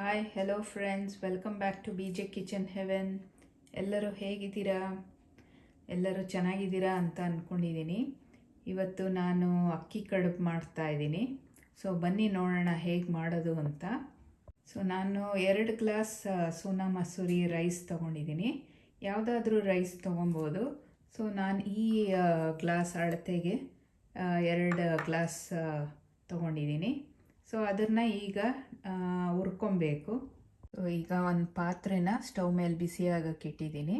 Hi hello friends, welcome back to BJ kitchen heaven. ಎಲ್ಲರೂ ಹೇಗಿದ್ದೀರಾ? ಎಲ್ಲರೂ ಚೆನ್ನಾಗಿದ್ದೀರಾ ಅಂತ ಅಂದ್ಕೊಂಡಿದ್ದೀನಿ. ಇವತ್ತು ನಾನು ಅಕ್ಕಿ ಕಡುಬು ಮಾಡ್ತಾಯಿದ್ದೀನಿ. ಸೊ ಬನ್ನಿ ನೋಡೋಣ ಹೇಗೆ ಮಾಡೋದು ಅಂತ. ಸೊ ನಾನು 2 ಗ್ಲಾಸ್ ಸೋನಾ ಮಸೂರಿ ರೈಸ್ ತೊಗೊಂಡಿದ್ದೀನಿ. ಯಾವುದಾದ್ರೂ ರೈಸ್ ತೊಗೊಬೋದು. ಸೊ ನಾನು ಈ ಗ್ಲಾಸ್ ಅಳತೆಗೆ 2 ಗ್ಲಾಸ್ ತೊಗೊಂಡಿದ್ದೀನಿ. ಸೊ ಅದನ್ನು ಈಗ ಹುರ್ಕೊಬೇಕು. ಸೊ ಈಗ ಒಂದು ಪಾತ್ರೆನ ಸ್ಟವ್ ಮೇಲೆ ಬಿಸಿ ಆಗೋಕ್ಕೆ ಇಟ್ಟಿದ್ದೀನಿ.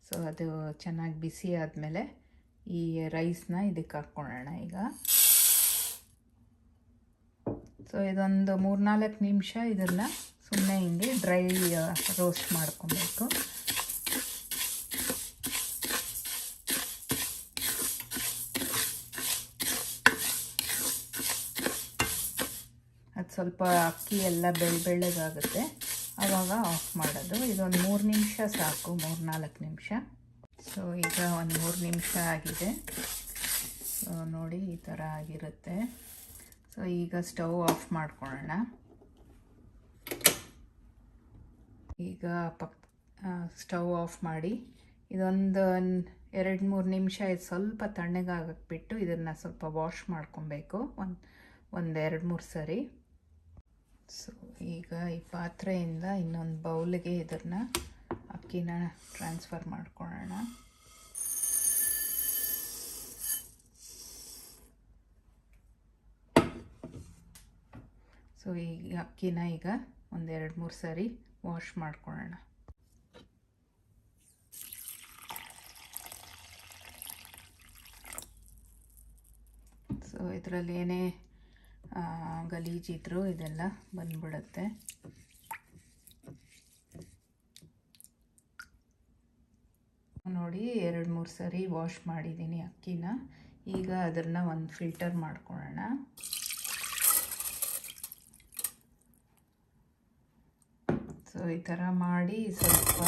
ಸೊ ಅದು ಚೆನ್ನಾಗಿ ಬಿಸಿ ಆದಮೇಲೆ ಈ ರೈಸ್ನ ಇದಕ್ಕೆ ಹಾಕ್ಕೊಳ್ಳೋಣ ಈಗ. ಸೊ ಇದೊಂದು 3-4 ನಿಮಿಷ ಇದನ್ನು ಸುಮ್ಮನೆ ಹಿಂಗೆ ಡ್ರೈ ರೋಸ್ಟ್ ಮಾಡ್ಕೊಬೇಕು. ಅದು ಸ್ವಲ್ಪ ಅಕ್ಕಿ ಎಲ್ಲ ಬೆಳ್ಳಗಾಗುತ್ತೆ, ಆವಾಗ ಆಫ್ ಮಾಡೋದು. ಇದೊಂದು 3 ನಿಮಿಷ ಸಾಕು, 3-4 ನಿಮಿಷ. ಸೊ ಈಗ ಒಂದು 3 ನಿಮಿಷ ಆಗಿದೆ. ಸೊ ನೋಡಿ ಈ ಥರ ಆಗಿರುತ್ತೆ. ಸೊ ಈಗ ಸ್ಟವ್ ಆಫ್ ಮಾಡ್ಕೊಳ್ಳೋಣ. ಈಗ ಸ್ಟವ್ ಆಫ್ ಮಾಡಿ ಇದೊಂದು 2-3 ನಿಮಿಷ ಇದು ಸ್ವಲ್ಪ ತಣ್ಣಗಾಗಕ್ಕೆ ಬಿಟ್ಟು ಇದನ್ನು ಸ್ವಲ್ಪ ವಾಶ್ ಮಾಡ್ಕೊಬೇಕು, ಒಂದು 2-3 ಸರಿ. ಸೊ ಈಗ ಈ ಪಾತ್ರೆಯಿಂದ ಇನ್ನೊಂದು ಬೌಲ್ಗೆ ಇದನ್ನು ಅಕ್ಕಿನ ಟ್ರಾನ್ಸ್ಫರ್ ಮಾಡ್ಕೊಳ್ಳೋಣ. ಸೊ ಈ ಅಕ್ಕಿನ ಈಗ ಒಂದು 2-3 ಸರಿ ವಾಶ್ ಮಾಡ್ಕೊಳ್ಳೋಣ. ಸೊ ಇದರಲ್ಲಿ ಏನೇ ಗಲೀಜಿದ್ರು ಇದೆಲ್ಲ ಬಂದ್ಬಿಡುತ್ತೆ. ನೋಡಿ 2-3 ಸರಿ ವಾಶ್ ಮಾಡಿದ್ದೀನಿ ಅಕ್ಕಿನ. ಈಗ ಅದನ್ನು ಒಂದು ಫಿಲ್ಟರ್ ಮಾಡ್ಕೊಳ್ಳೋಣ. ಸೊ ಈ ಥರ ಮಾಡಿ ಸ್ವಲ್ಪ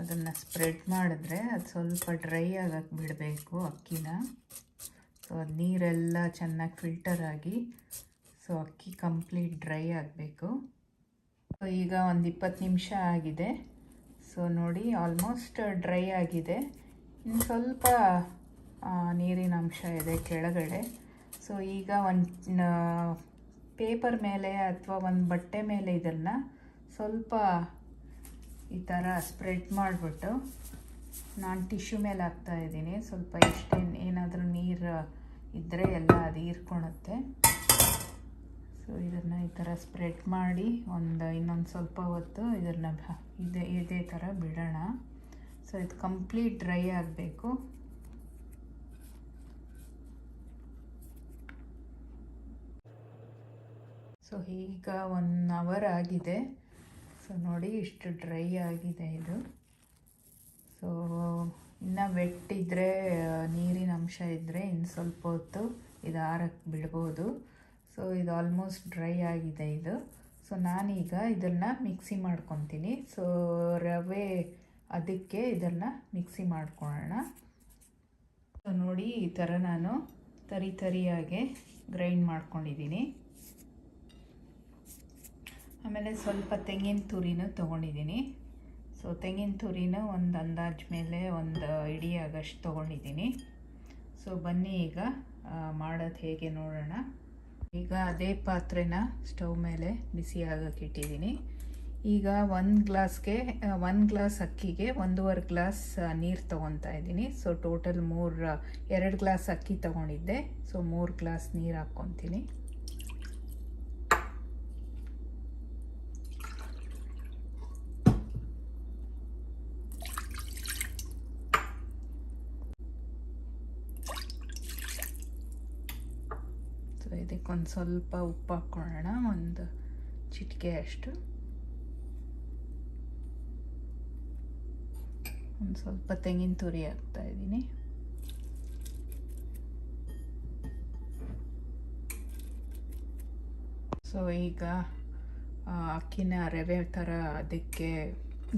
ಅದನ್ನು ಸ್ಪ್ರೆಡ್ ಮಾಡಿದ್ರೆ ಅದು ಸ್ವಲ್ಪ ಡ್ರೈ ಆಗಕ್ಕೆ ಬಿಡಬೇಕು ಅಕ್ಕಿನ. ಸೊ ಅದು ನೀರೆಲ್ಲ ಚೆನ್ನಾಗಿ ಫಿಲ್ಟರ್ ಆಗಿ ಸೊ ಅಕ್ಕಿ ಕಂಪ್ಲೀಟ್ ಡ್ರೈ ಆಗಬೇಕು. ಸೊ ಈಗ ಒಂದು 20 ನಿಮಿಷ ಆಗಿದೆ. ಸೊ ನೋಡಿ ಆಲ್ಮೋಸ್ಟ್ ಡ್ರೈ ಆಗಿದೆ. ಇನ್ನು ಸ್ವಲ್ಪ ನೀರಿನ ಅಂಶ ಇದೆ ಕೆಳಗಡೆ. ಸೊ ಈಗ ಒಂದು ಪೇಪರ್ ಮೇಲೆ ಅಥವಾ ಒಂದು ಬಟ್ಟೆ ಮೇಲೆ ಇದನ್ನು ಸ್ವಲ್ಪ ಈ ಥರ ಸ್ಪ್ರೆಡ್ ಮಾಡಿಬಿಟ್ಟು ನಾನು ಟಿಶ್ಯೂ ಮೇಲೆ ಹಾಕ್ತಾಯಿದ್ದೀನಿ. ಸ್ವಲ್ಪ ಏನಾದರೂ ನೀರು ಇದ್ದರೆ ಎಲ್ಲ ಅದು ಹೀರ್ಕೊಳುತ್ತೆ. ಸೊ ಇದನ್ನು ಈ ಥರ ಸ್ಪ್ರೆಡ್ ಮಾಡಿ ಇನ್ನೊಂದು ಸ್ವಲ್ಪ ಹೊತ್ತು ಇದನ್ನು ಇದೇ ಥರ ಬಿಡೋಣ. ಸೊ ಇದು ಕಂಪ್ಲೀಟ್ ಡ್ರೈ ಆಗಬೇಕು. ಸೊ ಈಗ 1 ಅವರ್ ಆಗಿದೆ. ಸೊ ನೋಡಿ ಇಷ್ಟು ಡ್ರೈ ಆಗಿದೆ ಇದು. ಸೊ ಇನ್ನು ವೆಟ್ ಇದ್ದರೆ, ನೀರಿನ ಅಂಶ ಇದ್ದರೆ ಇನ್ನು ಸ್ವಲ್ಪ ಹೊತ್ತು ಇದು ಆರಕ್ಕೆ ಬಿಡ್ಬೋದು. ಸೊ ಇದು ಆಲ್ಮೋಸ್ಟ್ ಡ್ರೈ ಆಗಿದೆ ಇದು. ಸೊ ನಾನೀಗ ಇದನ್ನು ಮಿಕ್ಸಿ ಮಾಡ್ಕೊತೀನಿ. ಸೊ ರವೆ ಅದಕ್ಕೆ ಇದನ್ನು ಮಿಕ್ಸಿ ಮಾಡ್ಕೊಳ್ಳೋಣ. ಸೊ ನೋಡಿ ಈ ಥರ ನಾನು ತರಿಯಾಗೆ ಗ್ರೈಂಡ್ ಮಾಡ್ಕೊಂಡಿದ್ದೀನಿ. ಆಮೇಲೆ ಸ್ವಲ್ಪ ತೆಂಗಿನ ತುರಿನೂ ತೊಗೊಂಡಿದ್ದೀನಿ. ಸೊ ತೆಂಗಿನ ತುರಿನ ಒಂದು ಅಂದಾಜು ಮೇಲೆ ಒಂದು ಇಡೀ ಆಗಷ್ಟು ತೊಗೊಂಡಿದ್ದೀನಿ. ಸೊ ಬನ್ನಿ ಈಗ ಮಾಡೋದು ಹೇಗೆ ನೋಡೋಣ. ಈಗ ಅದೇ ಪಾತ್ರೆನ ಸ್ಟವ್ ಮೇಲೆ ಬಿಸಿ ಆಗೋಕ್ಕೆ ಇಟ್ಟಿದ್ದೀನಿ. ಈಗ 1 ಗ್ಲಾಸ್ ಅಕ್ಕಿಗೆ 1.5 ಗ್ಲಾಸ್ ನೀರು ತೊಗೊತಾ ಇದ್ದೀನಿ. ಸೊ ಟೋಟಲ್ 2 ಗ್ಲಾಸ್ ಅಕ್ಕಿ ತೊಗೊಂಡಿದ್ದೆ. ಸೊ 3 ಗ್ಲಾಸ್ ನೀರು ಹಾಕ್ಕೊತೀನಿ. ಇದಕ್ಕೊಂದು ಸ್ವಲ್ಪ ಉಪ್ಪು ಹಾಕ್ಕೊಳ್ಳೋಣ, ಒಂದು ಚಿಟಿಕೆ ಅಷ್ಟು. ಒಂದು ಸ್ವಲ್ಪ ತೆಂಗಿನ ತುರಿ ಹಾಕ್ತಾಯಿದ್ದೀನಿ. ಸೊ ಈಗ ಅಕ್ಕಿನ ರವೆ ಥರ ಅದಕ್ಕೆ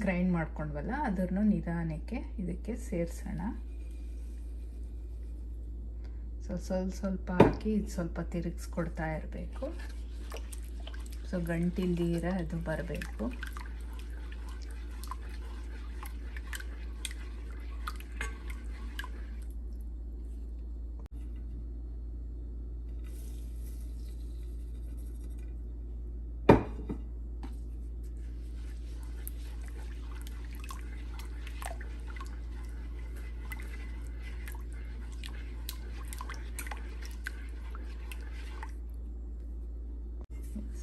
ಗ್ರೈಂಡ್ ಮಾಡ್ಕೊಂಡ್ವಲ್ಲ ಅದನ್ನು ನಿಧಾನಕ್ಕೆ ಇದಕ್ಕೆ ಸೇರಿಸೋಣ. ಸೊ ಸ್ವಲ್ಪ ಹಾಕಿ ಇದು ಸ್ವಲ್ಪ ತಿರುಗಿಸ್ಕೊಡ್ತಾ ಇರಬೇಕು. ಸೊ ಗಂಟಿಲ್ದಿರ ಅದು ಬರಬೇಕು.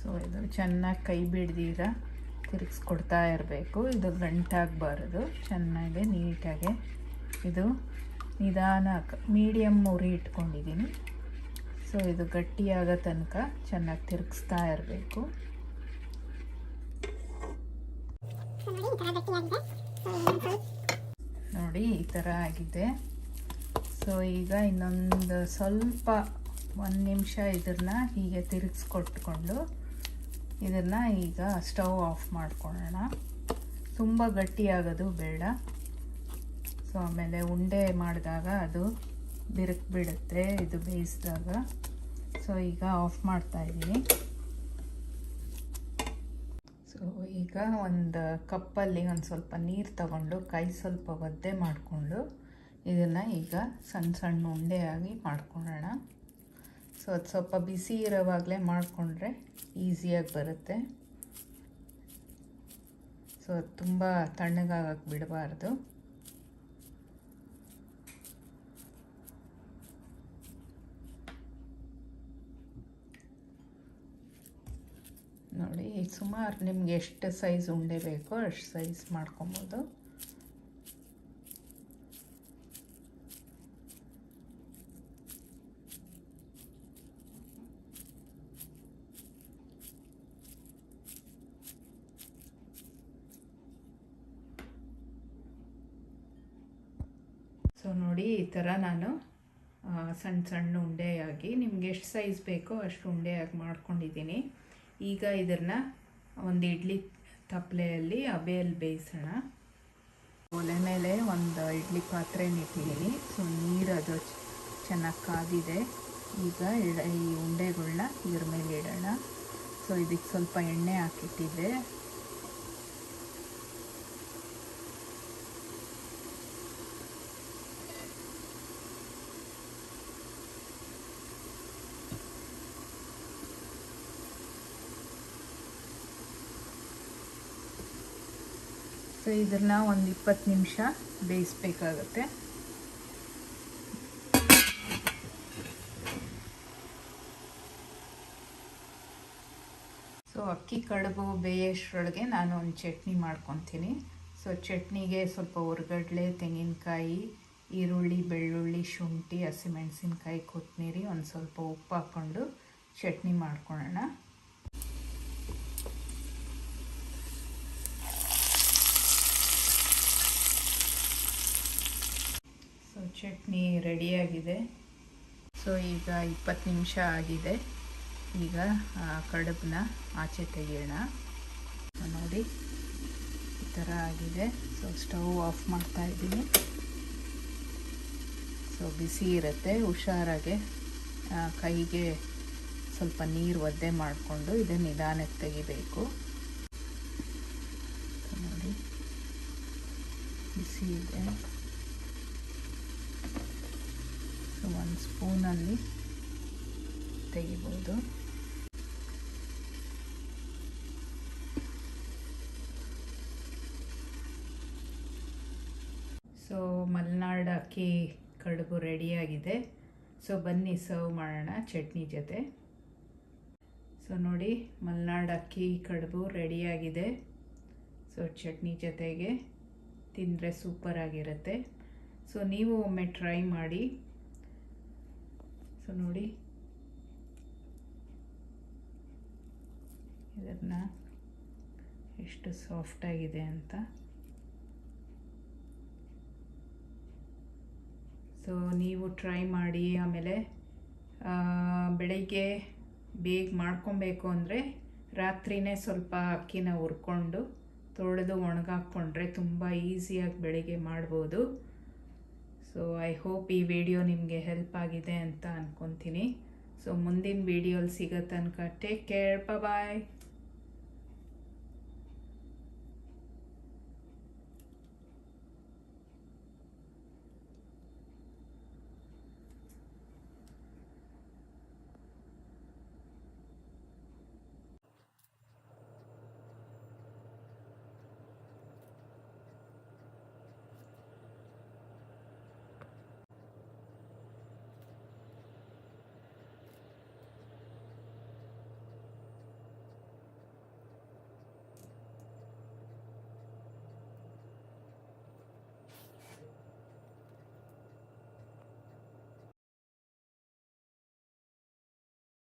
ಸೊ ಇದು ಚೆನ್ನಾಗಿ ಕೈ ಬಿಡ್ದೀರ ತಿರುಗಿಸ್ಕೊಡ್ತಾ ಇರಬೇಕು. ಇದು ಗಂಟಾಗಬಾರ್ದು, ಚೆನ್ನಾಗಿ ನೀಟಾಗಿ. ಇದು ನಿಧಾನ ಮೀಡಿಯಮ್ ಉರಿ ಇಟ್ಕೊಂಡಿದ್ದೀನಿ. ಸೊ ಇದು ಗಟ್ಟಿಯಾಗೋ ತನಕ ಚೆನ್ನಾಗಿ ತಿರುಗಿಸ್ತಾ ಇರಬೇಕು. ನೋಡಿ ಈ ಥರ ಆಗಿದೆ. ಸೊ ಈಗ ಇನ್ನೊಂದು ಸ್ವಲ್ಪ 1 ನಿಮಿಷ ಇದನ್ನು ಹೀಗೆ ತಿರುಗಿಸ್ಕೊಟ್ಕೊಂಡು ಇದನ್ನು ಈಗ ಸ್ಟವ್ ಆಫ್ ಮಾಡ್ಕೊಳ್ಳೋಣ. ತುಂಬ ಗಟ್ಟಿಯಾಗೋದು ಬೇಡ. ಸೊ ಆಮೇಲೆ ಉಂಡೆ ಮಾಡಿದಾಗ ಅದು ಬಿಡುತ್ತೆ ಇದು ಬೇಯಿಸಿದಾಗ. ಸೊ ಈಗ ಆಫ್ ಮಾಡ್ತಾ ಇದ್ದೀನಿ. ಸೊ ಈಗ ಒಂದು ಕಪ್ಪಲ್ಲಿ ಒಂದು ಸ್ವಲ್ಪ ನೀರು ತಗೊಂಡು ಕೈ ಸ್ವಲ್ಪ ಒದ್ದೆ ಮಾಡಿಕೊಂಡು ಇದನ್ನು ಈಗ ಸಣ್ಣ ಸಣ್ಣ ಉಂಡೆಯಾಗಿ ಮಾಡ್ಕೊಳ್ಳೋಣ. ಸೊ ಅದು ಸ್ವಲ್ಪ ಬಿಸಿ ಇರೋವಾಗಲೇ ಮಾಡಿಕೊಂಡ್ರೆ ಈಸಿಯಾಗಿ ಬರುತ್ತೆ. ಸೊ ಅದು ತುಂಬ ತಣ್ಣಗಾಗಕ್ಕೆ ಬಿಡಬಾರ್ದು. ನೋಡಿ ಸುಮಾರು ನಿಮ್ಗೆ ಎಷ್ಟು ಸೈಜ್ ಉಂಡೆ ಬೇಕೋ ಅಷ್ಟು ಸೈಜ್ ಮಾಡ್ಕೊಬೋದು. ಸೊ ನೋಡಿ ಈ ಥರ ನಾನು ಸಣ್ಣ ಸಣ್ಣ ಉಂಡೆಯಾಗಿ ನಿಮ್ಗೆ ಎಷ್ಟು ಸೈಜ್ ಬೇಕೋ ಅಷ್ಟು ಉಂಡೆಯಾಗಿ ಮಾಡ್ಕೊಂಡಿದ್ದೀನಿ. ಈಗ ಇದನ್ನು ಒಂದು ಇಡ್ಲಿ ತಪ್ಪಲೆಯಲ್ಲಿ ಹಬೆಯಲ್ಲಿ ಬೇಯಿಸೋಣ. ಒಲೆ ಮೇಲೆ ಒಂದು ಇಡ್ಲಿ ಪಾತ್ರೆ ಇಟ್ಟಿದ್ದೀನಿ. ಸೊ ನೀರು ಅದು ಚೆನ್ನಾಗಿ ಕಾದಿದೆ. ಈಗ ಈ ಉಂಡೆಗಳನ್ನ ಇದ್ರ ಮೇಲೆ ಇಡೋಣ. ಸೊ ಇದಕ್ಕೆ ಸ್ವಲ್ಪ ಎಣ್ಣೆ ಹಾಕಿಟ್ಟಿದ್ದೆ. ಸೊ ಇದನ್ನು ಒಂದು 20 ನಿಮಿಷ ಬೇಯಿಸ್ಬೇಕಾಗತ್ತೆ. ಸೊ ಅಕ್ಕಿ ಕಡುಬು ಬೇಯೋಷ್ಟರೊಳಗೆ ನಾನು ಒಂದು ಚಟ್ನಿ ಮಾಡ್ಕೊತೀನಿ. ಸೊ ಚಟ್ನಿಗೆ ಸ್ವಲ್ಪ ಹುರ್ಗಡ್ಲೆ, ತೆಂಗಿನಕಾಯಿ, ಈರುಳ್ಳಿ, ಬೆಳ್ಳುಳ್ಳಿ, ಶುಂಠಿ, ಹಸಿಮೆಣಸಿನ್ಕಾಯಿ, ಕೊತ್ತಂಬರಿ, ಒಂದು ಸ್ವಲ್ಪ ಉಪ್ಪು ಹಾಕ್ಕೊಂಡು ಚಟ್ನಿ ಮಾಡ್ಕೊಳ್ಳೋಣ. ಸೊ ಚಟ್ನಿ ರೆಡಿಯಾಗಿದೆ. ಸೊ ಈಗ 20 ನಿಮಿಷ ಆಗಿದೆ. ಈಗ ಕಡುಬನ್ನ ಆಚೆ ತೆಗೆಯೋಣ. ನೋಡಿ ಈ ಥರ ಆಗಿದೆ. ಸೊ ಸ್ಟವ್ ಆಫ್ ಮಾಡ್ತಾ ಇದ್ದೀನಿ. ಸೊ ಬಿಸಿ ಇರುತ್ತೆ, ಹುಷಾರಾಗೆ ಕೈಗೆ ಸ್ವಲ್ಪ ನೀರು ಒದ್ದೆ ಮಾಡಿಕೊಂಡು ಇದನ್ನು ನಿಧಾನಕ್ಕೆ ತೆಗಿಬೇಕು. ನೋಡಿ ಬಿಸಿ ಇದೆ. ಸೊ 1 ಸ್ಪೂನಲ್ಲಿ ತೆಗಿಬೋದು. ಸೊ ಮಲೆನಾಡು ಅಕ್ಕಿ ಕಡುಬು ರೆಡಿಯಾಗಿದೆ. ಸೊ ಬನ್ನಿ ಸರ್ವ್ ಮಾಡೋಣ ಚಟ್ನಿ ಜೊತೆ. ಸೊ ನೋಡಿ ಮಲೆನಾಡು ಅಕ್ಕಿ ಕಡುಬು ರೆಡಿಯಾಗಿದೆ. ಸೊ ಚಟ್ನಿ ಜೊತೆಗೆ ತಿಂದರೆ ಸೂಪರಾಗಿರುತ್ತೆ. ಸೊ ನೀವು ಒಮ್ಮೆ ಟ್ರೈ ಮಾಡಿ. ಸೊ ನೋಡಿ ಇದನ್ನು ಎಷ್ಟು ಸಾಫ್ಟಾಗಿದೆ ಅಂತ. ಸೊ ನೀವು ಟ್ರೈ ಮಾಡಿ. ಆಮೇಲೆ ಬೆಳಗ್ಗೆ ಬೇಗ ಮಾಡ್ಕೊಬೇಕು ಅಂದರೆ ರಾತ್ರಿನೇ ಸ್ವಲ್ಪ ಅಕ್ಕಿನ ಹುರ್ಕೊಂಡು ತೊಳೆದು ಒಣಗಾಕ್ಕೊಂಡ್ರೆ ತುಂಬ ಈಸಿಯಾಗಿ ಬೆಳಗ್ಗೆ ಮಾಡ್ಬೋದು. ಸೊ ಐ ಹೋಪ್ ಈ ವಿಡಿಯೋ ನಿಮಗೆ ಹೆಲ್ಪ್ ಆಗಿದೆ ಅಂತ ಅಂದ್ಕೊತೀನಿ. ಸೊ ಮುಂದಿನ ವಿಡಿಯೋಲಿ ಸಿಗೋ ತನಕ ಟೇಕ್ ಕೇರ್, ಬಾಯ್.